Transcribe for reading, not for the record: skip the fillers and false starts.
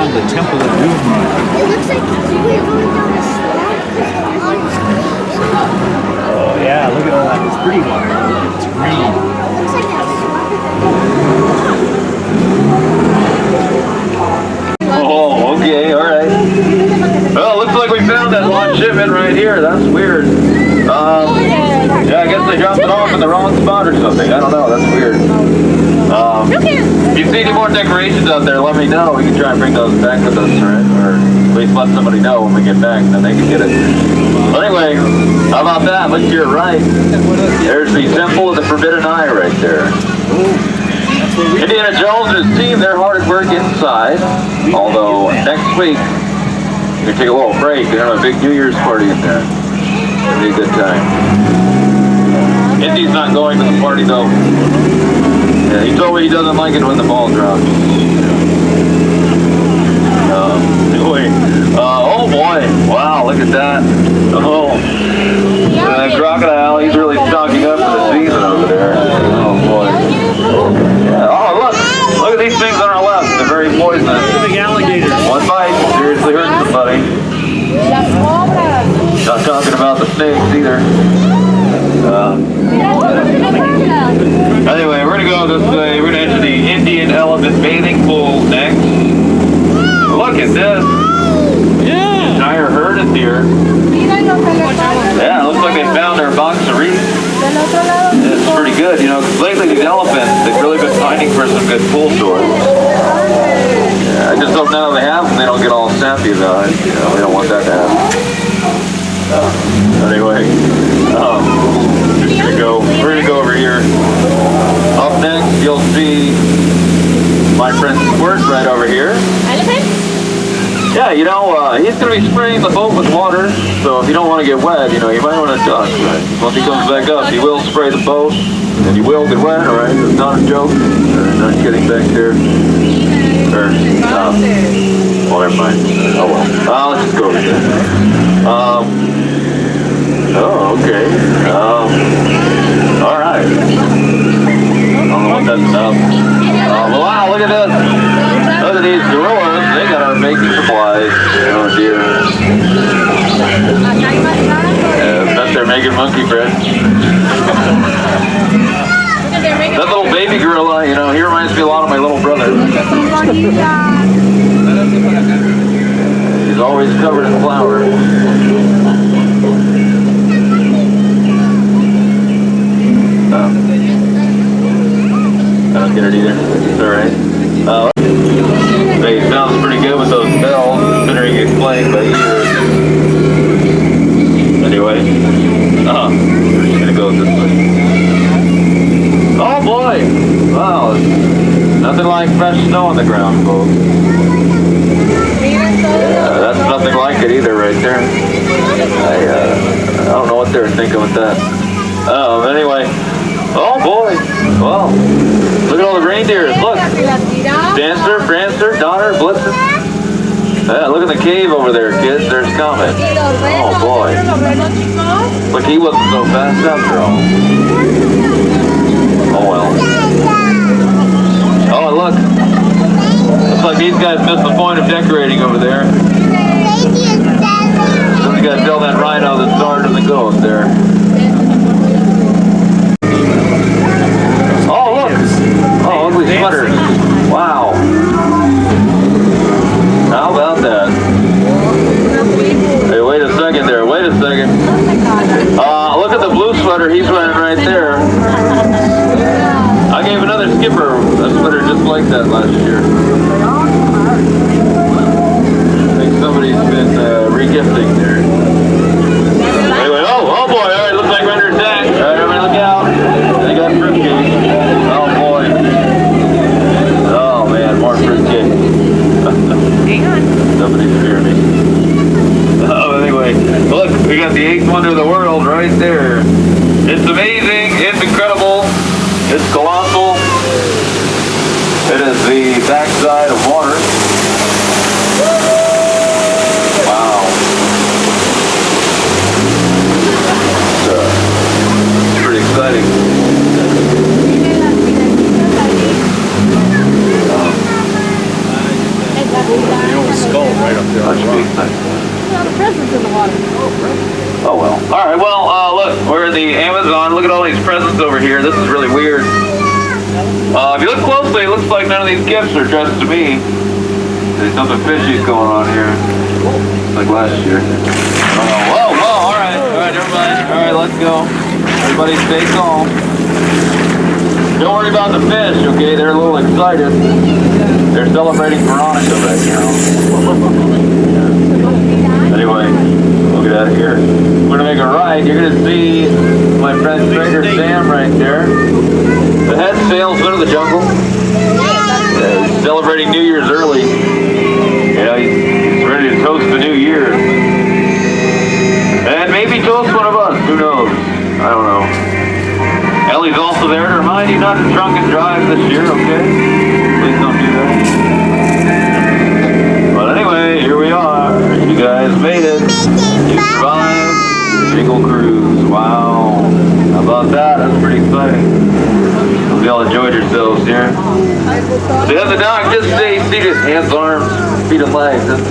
on the Temple of Doom ride. It looks like we're going down a swamp. Oh yeah, look at all that. It's pretty water. It's green. Looks like that swamp. Oh, okay, all right. Well, looks like we found that lost shipment right here. That's weird. Yeah, I guess they dropped it off in the wrong spot or something. I don't know. That's weird. If you see any more decorations out there, let me know. We can try and bring those back with us, right? Or at least let somebody know when we get back, then they can get it. But anyway, how about that? Look to your right. There's the Temple of the Forbidden Eye right there. Indiana Jones and his team, they're hard at work inside. Although next week, we're going to take a little break. They're going to have a big New Year's party in there. It'll be a good time. Indy's not going to the party though. Yeah, he told me he doesn't like it when the ball drops. Anyway, oh boy, wow, look at that. Oh, that crocodile, he's really stocking up for the season over there. Oh boy. Yeah. Oh look at these things on our left. They're very poisonous. Big alligators. One bite seriously hurts somebody. Not talking about the snakes either. Anyway, we're gonna go this way. We're gonna enter the Indian elephant bathing pool next. Look at this. Yeah. Entire herd is here. Yeah, it looks like they found their box of reeds. It's pretty good, you know, 'cause lately these elephants, they've really been finding for some good pool stores. Yeah, I just hope now they have them, they don't get all sappy about it. You know, we don't want that to happen. Anyway, we're gonna go over here. Up next, you'll see my friend Squirt right over here. Elephant? Yeah, you know, he's gonna be spraying the boat with water, so if you don't want to get wet, you know, you might want to duck, right? Once he comes back up, he will spray the boat, and you will get wet, alright? It's not a joke. Not kidding back there. Well, never mind. Oh well. Let's just go over here. Oh, okay. Alright. I don't know what that's about. Wow, look at this. Look at these gorillas. They got our baking supplies. Oh dear. I bet they're making monkey bread. That little baby gorilla, you know, he reminds me a lot of my little brother. He's always covered in flour. I don't get it either. It's alright. It sounds pretty good with those bells, considering it's playing by ear. Anyway, we're just gonna go this way. Oh boy! Wow, nothing like fresh snow on the ground, folks. Yeah, that's nothing like it either right there. I don't know what they were thinking with that. Anyway. Oh boy! Wow! Look at all the reindeers! Look! Dancer, Prancer, Donner, Blitzen. Yeah, look at the cave over there, kids. There's Comet. Oh boy! Look, he wasn't so fast after all. Oh well. Oh, and look! Looks like these guys missed the point of decorating over there. So we gotta tell that rhino the start of the goat there. Sweaters. Wow. How about that? Hey, wait a second there. Wait a second. Look at the blue sweater he's wearing right there. I gave another skipper a sweater just like that last year. I think somebody's been re-gifting there. Anyway, oh boy. All right, looks like we're under attack. All right, everybody look out. They got fruitcake. Oh boy. More fruitcake. Hang on. Somebody fear me. Anyway, look, we got the 8th wonder of the world right there. It's amazing. It's incredible. It's colossal. It is the backside of water. Wow. It's pretty exciting. Oh well. All right. Well, look, we're in the Amazon. Look at all these presents over here. This is really weird. If you look closely, it looks like none of these gifts are addressed to me. There's something fishy going on here, like last year. Whoa, whoa! All right, everybody. All right, let's go. Everybody, stay calm. Don't worry about the fish, okay? They're a little excited. They're celebrating Veronica right now. Anyway, we'll get out of here. We're gonna make a right. You're gonna see my friend Trader Sam right there. The head salesman of the jungle. He's celebrating New Year's early. Yeah, he's ready to toast the new year. And maybe toast one of us. Who knows? I don't know. Ellie's also there to remind you not to drunk and drive this year, okay? Please don't do that. But anyway, here we are. You guys made it. You survived the Jingle Cruise. Wow. How about that? That's pretty exciting. Hope you all enjoyed yourselves here. So you have the dog just stay seated. Hands, arms, feet, and legs. That's